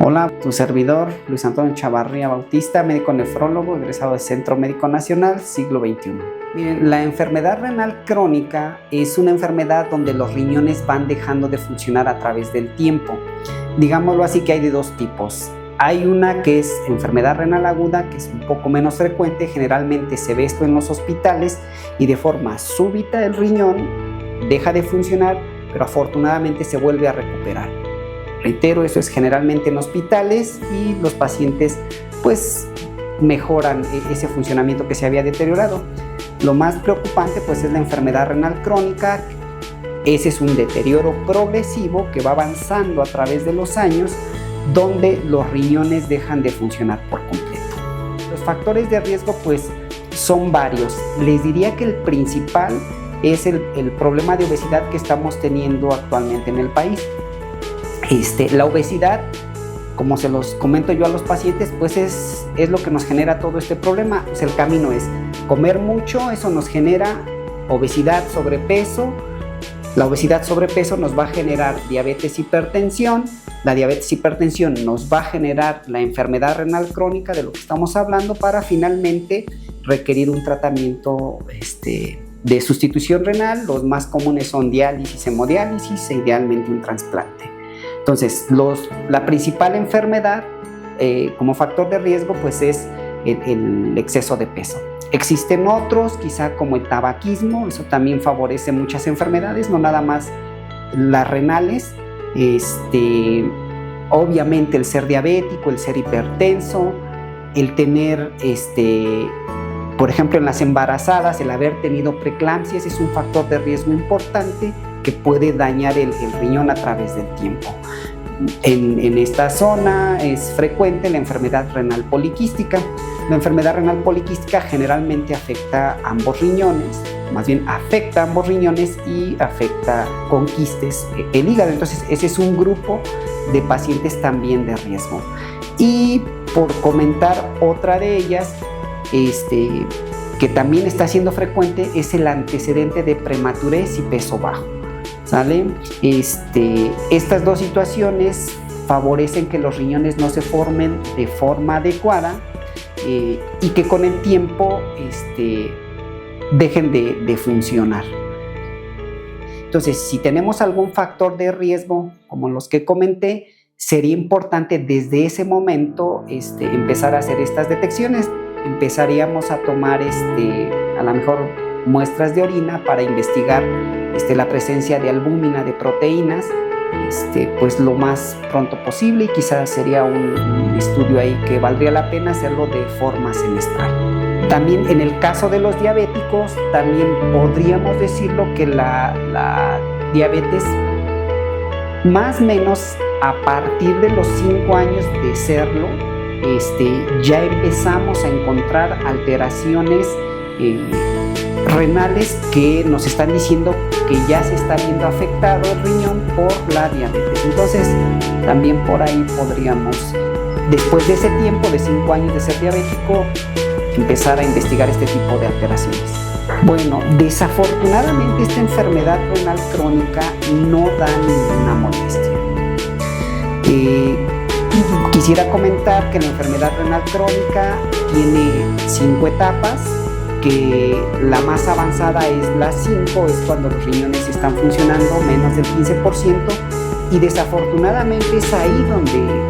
Hola, tu servidor Luis Antonio Chavarría Bautista, médico nefrólogo, egresado del Centro Médico Nacional, siglo XXI. Miren, la enfermedad renal crónica es una enfermedad donde los riñones van dejando de funcionar a través del tiempo. Digámoslo así, que hay de dos tipos. Hay una que es enfermedad renal aguda, que es un poco menos frecuente, generalmente se ve esto en los hospitales y de forma súbita el riñón deja de funcionar, pero afortunadamente se vuelve a recuperar. Reitero, eso es generalmente en hospitales y los pacientes pues mejoran ese funcionamiento que se había deteriorado. Lo más preocupante pues es la enfermedad renal crónica. Ese es un deterioro progresivo que va avanzando a través de los años, donde los riñones dejan de funcionar por completo. Los factores de riesgo pues son varios. Les diría que el principal es el problema de obesidad que estamos teniendo actualmente en el país. La obesidad, como se los comento yo a los pacientes, pues es lo que nos genera todo este problema. Pues el camino es comer mucho, eso nos genera obesidad, sobrepeso. La obesidad, sobrepeso nos va a generar diabetes, hipertensión. La diabetes, hipertensión nos va a generar la enfermedad renal crónica de lo que estamos hablando, para finalmente requerir un tratamiento de sustitución renal. Los más comunes son diálisis, hemodiálisis e idealmente un trasplante. Entonces, la principal enfermedad como factor de riesgo pues es el exceso de peso. Existen otros, quizá como el tabaquismo, eso también favorece muchas enfermedades, no nada más las renales. Obviamente el ser diabético, el ser hipertenso, el tener, por ejemplo, en las embarazadas, el haber tenido preeclampsia, ese es un factor de riesgo importante que puede dañar el riñón a través del tiempo. En esta zona es frecuente la enfermedad renal poliquística. La enfermedad renal poliquística generalmente afecta a ambos riñones, más bien afecta a ambos riñones y afecta con quistes el hígado. Entonces ese es un grupo de pacientes también de riesgo. Y por comentar otra de ellas, que también está siendo frecuente, es el antecedente de prematurez y peso bajo. ¿Sale? Estas dos situaciones favorecen que los riñones no se formen de forma adecuada y que con el tiempo dejen de funcionar. Entonces, si tenemos algún factor de riesgo, como los que comenté, sería importante desde ese momento empezar a hacer estas detecciones. Empezaríamos a tomar a lo mejor muestras de orina para investigar la presencia de albúmina, de proteínas, pues lo más pronto posible, y quizás sería un estudio ahí que valdría la pena hacerlo de forma semestral. También en el caso de los diabéticos, también podríamos decirlo que la diabetes, más o menos a partir de los 5 años de serlo, ya empezamos a encontrar alteraciones renales que nos están diciendo que ya se está viendo afectado el riñón por la diabetes. Entonces también por ahí podríamos, después de ese tiempo de 5 años de ser diabético, empezar a investigar este tipo de alteraciones. Bueno, desafortunadamente esta enfermedad renal crónica no da ninguna molestia. Quisiera comentar que la enfermedad renal crónica tiene 5 etapas, que la más avanzada es la 5, es cuando los riñones están funcionando menos del 15%, y desafortunadamente es ahí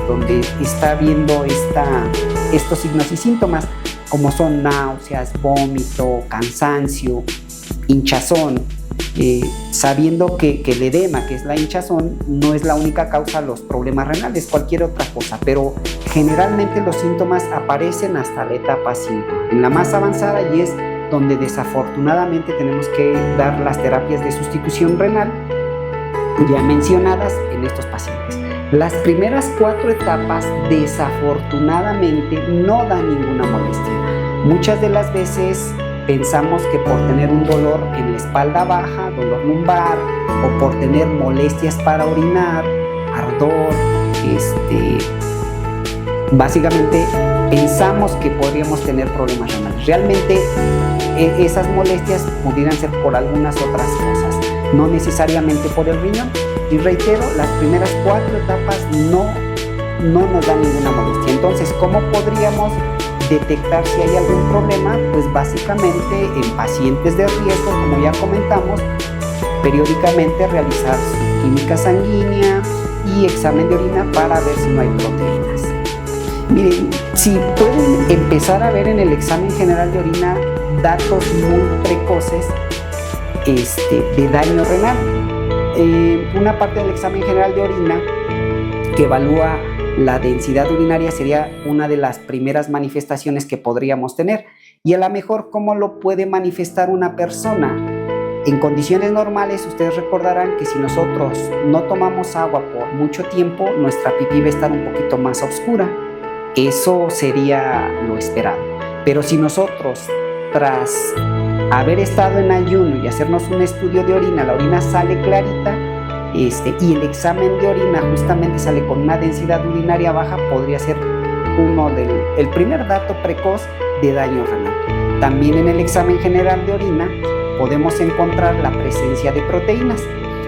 donde está viendo estos signos y síntomas, como son náuseas, vómito, cansancio, hinchazón, sabiendo que el edema, que es la hinchazón, no es la única causa de los problemas renales, cualquier otra cosa, pero generalmente los síntomas aparecen hasta la etapa 5, en la más avanzada, y es donde desafortunadamente tenemos que dar las terapias de sustitución renal ya mencionadas en estos pacientes. Las primeras 4 etapas desafortunadamente no dan ninguna molestia. Muchas de las veces pensamos que por tener un dolor en la espalda baja, dolor lumbar, o por tener molestias para orinar, ardor, básicamente pensamos que podríamos tener problemas renales. Realmente esas molestias pudieran ser por algunas otras cosas, no necesariamente por el riñón. Y reitero, las primeras 4 etapas no no nos da ninguna molestia. Entonces, ¿cómo podríamos detectar si hay algún problema? Pues básicamente en pacientes de riesgo, como ya comentamos, periódicamente realizar su química sanguínea y examen de orina para ver si no hay proteínas. Miren, si pueden empezar a ver en el examen general de orina datos muy precoces de daño renal. Una parte del examen general de orina que evalúa la densidad urinaria sería una de las primeras manifestaciones que podríamos tener. Y a lo mejor, ¿cómo lo puede manifestar una persona? En condiciones normales, ustedes recordarán que si nosotros no tomamos agua por mucho tiempo, nuestra pipí va a estar un poquito más oscura. Eso sería lo esperado. Pero si nosotros, tras haber estado en ayuno y hacernos un estudio de orina, la orina sale clarita, y el examen de orina justamente sale con una densidad urinaria baja, podría ser el primer dato precoz de daño renal. También en el examen general de orina podemos encontrar la presencia de proteínas.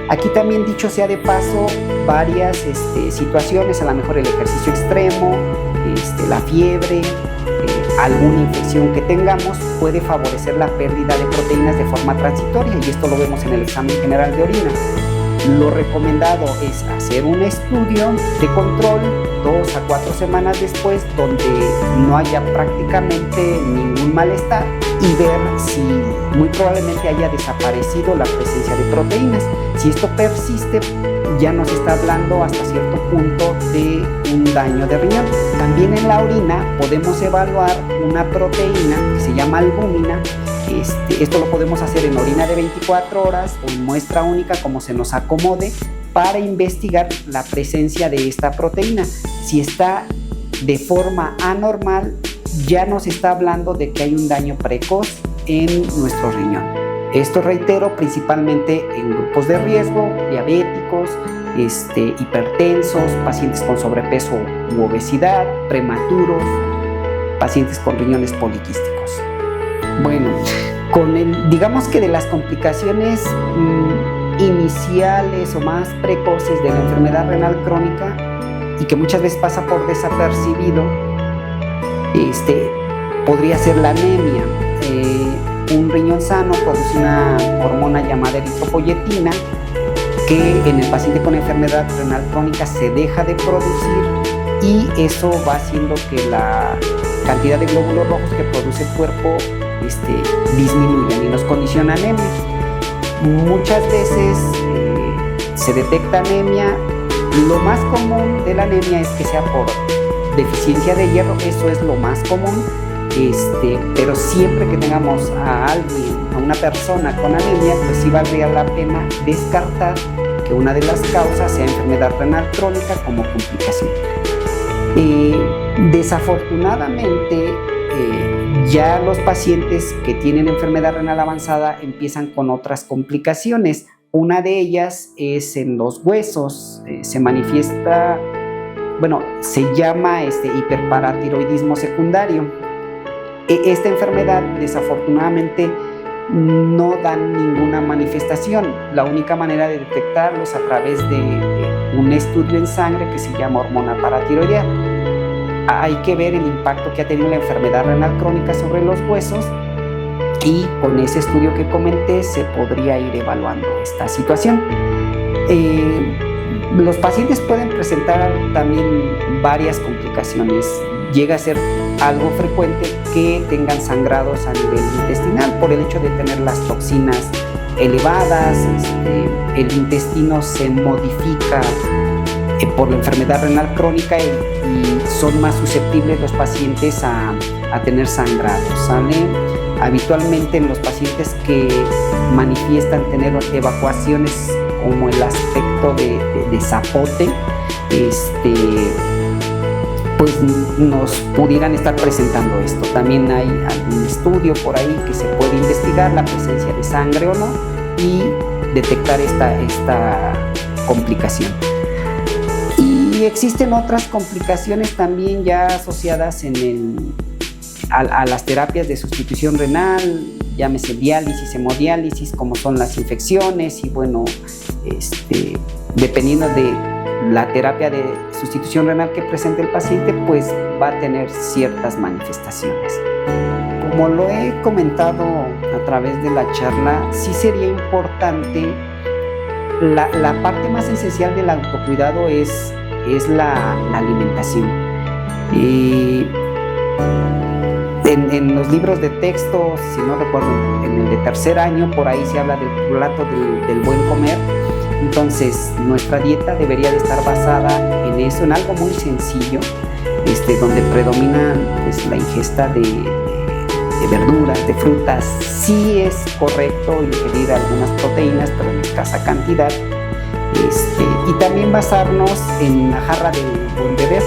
Aquí también, dicho sea de paso, varias situaciones, a lo mejor el ejercicio extremo, la fiebre, alguna infección que tengamos puede favorecer la pérdida de proteínas de forma transitoria, y esto lo vemos en el examen general de orina. Lo recomendado es hacer un estudio de control 2 a 4 semanas después, donde no haya prácticamente ningún malestar, y ver si muy probablemente haya desaparecido la presencia de proteínas. Si esto persiste, ya nos está hablando hasta cierto punto de un daño de riñón. También en la orina podemos evaluar una proteína que se llama albúmina. Esto lo podemos hacer en orina de 24 horas o en muestra única, como se nos acomode, para investigar la presencia de esta proteína. Si está de forma anormal, ya nos está hablando de que hay un daño precoz en nuestro riñón. Esto, reitero, principalmente en grupos de riesgo, diabéticos, hipertensos, pacientes con sobrepeso u obesidad, prematuros, pacientes con riñones poliquísticos. Bueno, digamos que de las complicaciones iniciales o más precoces de la enfermedad renal crónica, y que muchas veces pasa por desapercibido, podría ser la anemia. Un riñón sano produce una hormona llamada eritropoyetina, que en el paciente con enfermedad renal crónica se deja de producir, y eso va haciendo que la cantidad de glóbulos rojos que produce el cuerpo disminuyan y nos condiciona anemia. Muchas veces se detecta anemia. Lo más común de la anemia es que sea por deficiencia de hierro, eso es lo más común, pero siempre que tengamos a alguien, a una persona con anemia, pues sí valdría la pena descartar que una de las causas sea enfermedad renal crónica como complicación. Desafortunadamente, ya los pacientes que tienen enfermedad renal avanzada empiezan con otras complicaciones. Una de ellas es en los huesos. Se manifiesta, se llama hiperparatiroidismo secundario. Esta enfermedad, desafortunadamente, no da ninguna manifestación. La única manera de detectarlo es a través de un estudio en sangre que se llama hormona paratiroidea. Hay que ver el impacto que ha tenido la enfermedad renal crónica sobre los huesos, y con ese estudio que comenté se podría ir evaluando esta situación. Los pacientes pueden presentar también varias complicaciones. Llega a ser algo frecuente que tengan sangrados a nivel intestinal por el hecho de tener las toxinas elevadas. El intestino se modifica por la enfermedad renal crónica, y son más susceptibles los pacientes a tener sangrados, ¿sale? Habitualmente en los pacientes que manifiestan tener evacuaciones como el aspecto de zapote, pues nos pudieran estar presentando esto. También hay algún estudio por ahí que se puede investigar la presencia de sangre o no y detectar esta complicación. Y existen otras complicaciones también ya asociadas a las terapias de sustitución renal, llámese diálisis, hemodiálisis, como son las infecciones, y dependiendo de la terapia de sustitución renal que presente el paciente pues va a tener ciertas manifestaciones. Como lo he comentado a través de la charla, sí sería importante, la parte más esencial del autocuidado es la alimentación. En los libros de texto, si no recuerdo, en el de tercer año, por ahí se habla del plato del buen comer. Entonces, nuestra dieta debería de estar basada en eso, en algo muy sencillo, donde predomina pues, la ingesta de verduras, de frutas. Sí es correcto ingerir algunas proteínas, pero en escasa cantidad. Y también basarnos en la jarra del buen beber.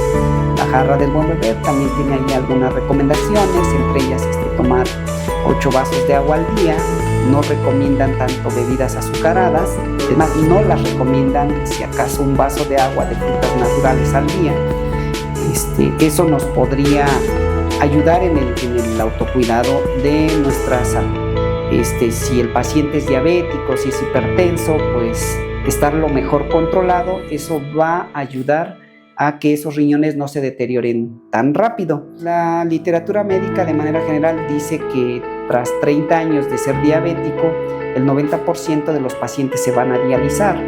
La jarra del buen beber también tiene ahí algunas recomendaciones, entre ellas tomar 8 vasos de agua al día. No recomiendan tanto bebidas azucaradas, es más, no las recomiendan, si acaso, un vaso de agua de frutas naturales al día. Eso nos podría ayudar en el autocuidado de nuestra salud. Si el paciente es diabético, si es hipertenso, pues estar lo mejor controlado, eso va a ayudar a que esos riñones no se deterioren tan rápido. La literatura médica de manera general dice que tras 30 años de ser diabético, el 90% de los pacientes se van a dializar.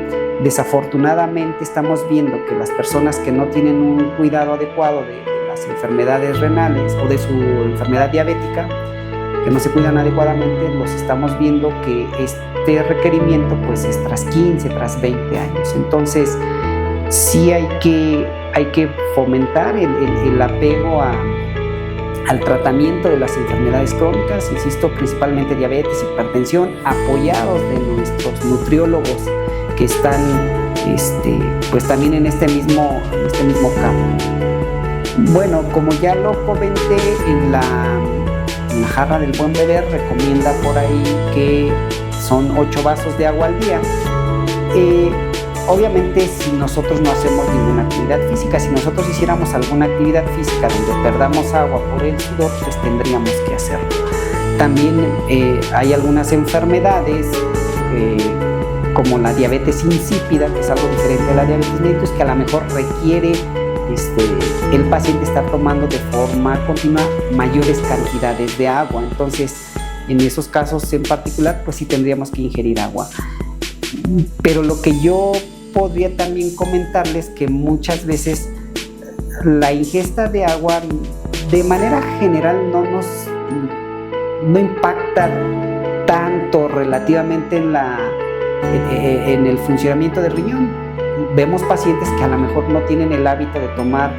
Desafortunadamente estamos viendo que las personas que no tienen un cuidado adecuado de las enfermedades renales o de su enfermedad diabética, que no se cuidan adecuadamente, los estamos viendo que este requerimiento pues es tras 15, tras 20 años. Entonces, sí hay que fomentar el apego al tratamiento de las enfermedades crónicas, insisto, principalmente diabetes, hipertensión, apoyados de nuestros nutriólogos que están pues también en este mismo campo. Bueno, como ya lo comenté, en la jarra del buen beber recomienda por ahí que son 8 vasos de agua al día. Obviamente, si nosotros no hacemos ninguna actividad física, si nosotros hiciéramos alguna actividad física donde perdamos agua por el sudor, pues tendríamos que hacerlo. También hay algunas enfermedades como la diabetes insípida, que es algo diferente a la diabetes mellitus, que a lo mejor requiere el paciente estar tomando de forma continua mayores cantidades de agua. Entonces, en esos casos en particular, pues sí tendríamos que ingerir agua. Pero lo que yo podría también comentarles que muchas veces la ingesta de agua de manera general no impacta tanto relativamente en el funcionamiento del riñón. Vemos pacientes que a lo mejor no tienen el hábito de tomar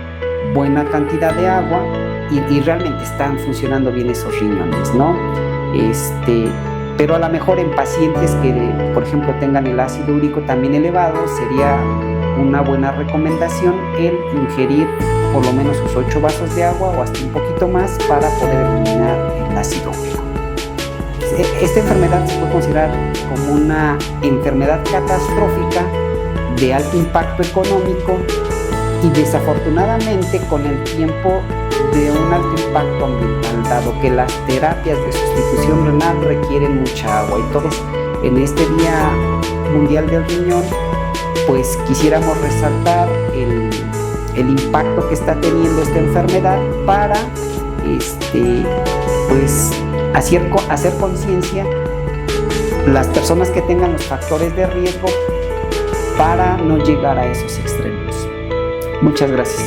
buena cantidad de agua y realmente están funcionando bien esos riñones, ¿no? Pero a lo mejor en pacientes que, por ejemplo, tengan el ácido úrico también elevado, sería una buena recomendación el ingerir por lo menos sus 8 vasos de agua o hasta un poquito más para poder eliminar el ácido úrico. Esta enfermedad se puede considerar como una enfermedad catastrófica de alto impacto económico y desafortunadamente con el tiempo de un alto impacto ambiental, dado que las terapias de sustitución renal requieren mucha agua. Entonces, en este Día Mundial del Riñón, pues quisiéramos resaltar el impacto que está teniendo esta enfermedad para pues hacer conciencia las personas que tengan los factores de riesgo para no llegar a esos extremos. Muchas gracias.